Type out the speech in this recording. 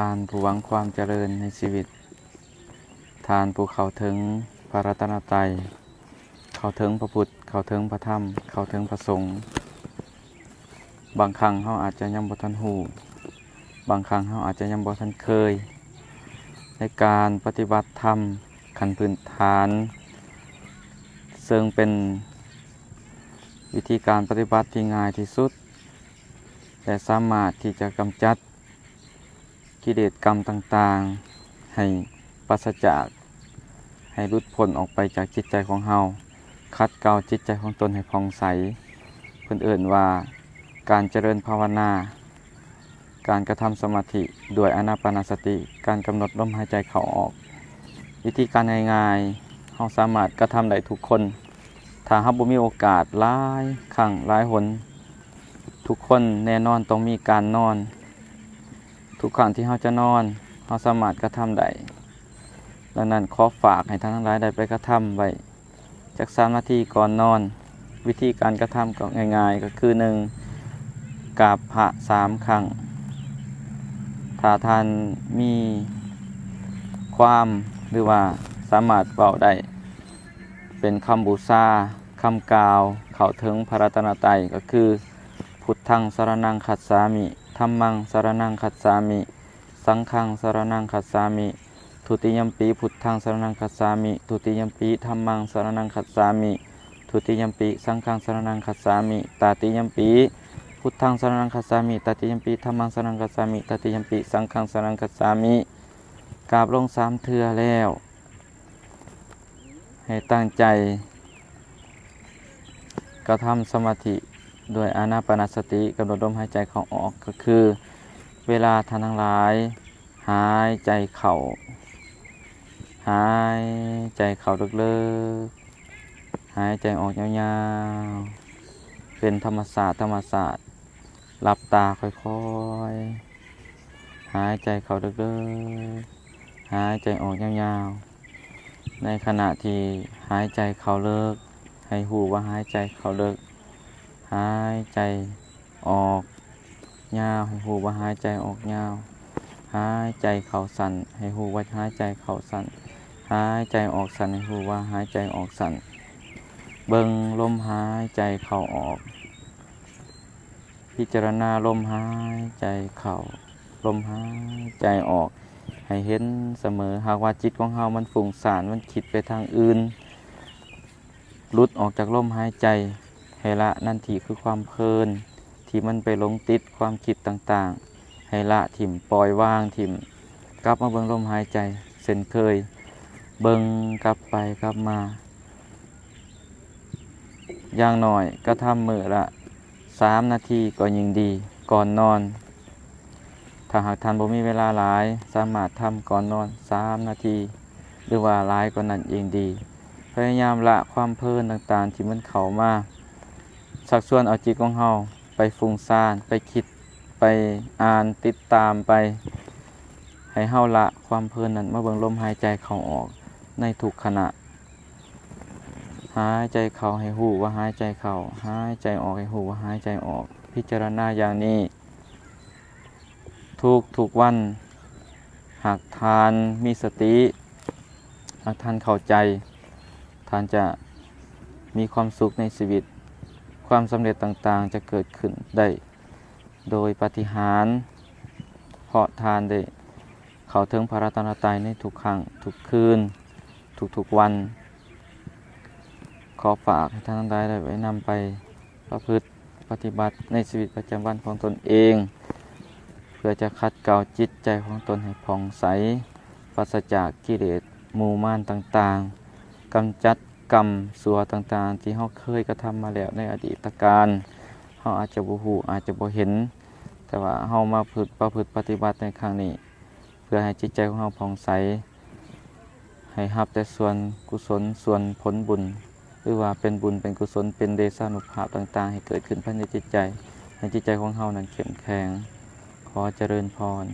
านผู้หวังความเจริญในชีวิตทานผู้เข้าถึงพระรัตนตรัยเข้าถึงพระพุทธเข้าถึงพระธรรมเข้าถึงพระสงฆ์บางครั้งเราอาจจะยังบ่ทันหูบางครั้งเราอาจจะยังบ่ทันเคยในการปฏิบัติธรรมขั้นพื้นฐานซึ่งเป็นวิธีการปฏิบัติที่ง่ายที่สุดและสามารถที่จะกำจัดกิเลสกรรมต่างๆให้ปราศจากให้หลุดพ้นออกไปจากจิตใจของเราคัดเกลาจิตใจของตนให้ผ่องใสเพิ่นเอิ้นว่าการเจริญภาวนาการกระทำสมาธิด้วยอานาปานสติการกำหนดลมหายใจเข้าออกวิธีการง่ายๆเราสามารถกระทำได้ทุกคนถ้าเราบ่มีโอกาสหลายครั้งหลายหนทุกคนแน่นอนต้องมีการนอนทุกครั้งที่เราจะนอนเราสามารถกระทำได้ดังนั้นขอฝากให้ท่านทั้งหลายได้ไปกระทำไว้จัก3 นาทีก่อนนอนวิธีการกระทำก็ง่ายๆก็คือ1กราบพระ3 ครั้งถ้าท่านมีความหรือว่าสามารถเว้าได้เป็นคำบูชาคำกล่าวเข้าถึงพระรัตนตรัยก็คือพุทธังสรณังคัจฉามิธัมมังสรณังคัจฉามิสังฆังสรณังคัจฉามิทุติยัมปิพุทธังสรณังคัจฉามิทุติยัมปิธัมมังสรณังคัจฉามิทุติยัมปิสังฆังสรณังคัจฉามิตติยัมปิพุทธังสรณังคัจฉามิตติยัมปิธัมมังสรณังคัจฉามิตติยัมปิสังฆังสรณังคัจฉามิกราบลง3 เทื่อแล้วให้ตั้งใจกระทำสมาธิด้วยอานาปานสติกำหนดลมหายใจเข้าออกก็คือเวลาท่านทั้งหลายหายใจเข้าหายใจเข้าลึกๆหายใจออกยาวๆเป็นธรรมศาสตร์หลับตาค่อยๆหายใจเข้าลึกๆหายใจออกยาวๆในขณะที่หายใจเข้าลึกให้หูว่าหายใจเข้าลึกหายใจออกยาวให้หูว่าหายใจออกยาวหายใจเข้าสั้นให้หูว่าหายใจเข้าสั้นหายใจออกสั้นให้หูว่าหายใจออกสั้นเบิ่งลมหายใจเข้าออกพิจารณาลมหายใจเข้าลมหายใจออกให้เห็นเสมอหากว่าจิตของเรามันฟุ้งซ่านมันคิดไปทางอื่นหลุดออกจากลมหายใจให้ละนั่นทีคือความเพลินที่มันไปหลงติดความคิดต่างๆให้ละถิ่มปล่อยวางถิ่มกลับมาเบิ่งลมหายใจเช่นเคยเบิ่งกลับไปกลับมาอย่างน้อยก็ทำมื้อละ3 นาทีก็ยิ่งดีก่อนนอนถ้าหากท่านบ่มีเวลาหลายสามารถทำก่อนนอน3 นาทีหรือว่าหลายกว่านั้นยิ่งดีพยายามละความเพลินต่างๆที่มันเข้ามาสักส่วนเอาจิตของเฮาไปฟุ้งซ่านไปคิดไปอ่านติดตามไปให้เฮาละความเพลินนั้นมาเบิ่งลมหายใจเข้าออกในทุกขณะหายใจเข้าให้ฮู้ว่าหายใจเข้าหายใจออกให้ฮู้ว่าหายใจออกพิจารณาอย่างนี้ทุกวันหากทานมีสติหากท่านเข้าใจท่านจะมีความสุขในชีวิตความสำเร็จต่างๆจะเกิดขึ้นได้โดยปาฏิหาริย์เพราะทานได้เข้าถึงพระรัตนตรัยในทุกครั้งทุกคืนทุกๆวันขอฝากให้ท่านทั้งหลายได้ไว้นำไปประพฤติปฏิบัติในชีวิตประจำวันของตนเองเพื่อจะขัดเกลาจิตใจของตนให้ผ่องใสปราศจากกิเลสมูม่านต่างๆกำจัดกรรมสัวต่างๆที่เราเคยกระทำมาแล้วในอดีตการเราอาจจะบ่ฮู้อาจจะบ่เห็นแต่ว่าเรามาประพฤติปฏิบัติในครั้งนี้เพื่อให้จิตใจของเราผ่องใสให้รับแต่ส่วนกุศลส่วนผลบุญหรือว่าเป็นบุญเป็นกุศลเป็นเดชานุภาพต่างๆให้เกิดขึ้นภายในจิตใจให้จิตใจของเรานั้นเข้มแข็งขอเจริญพร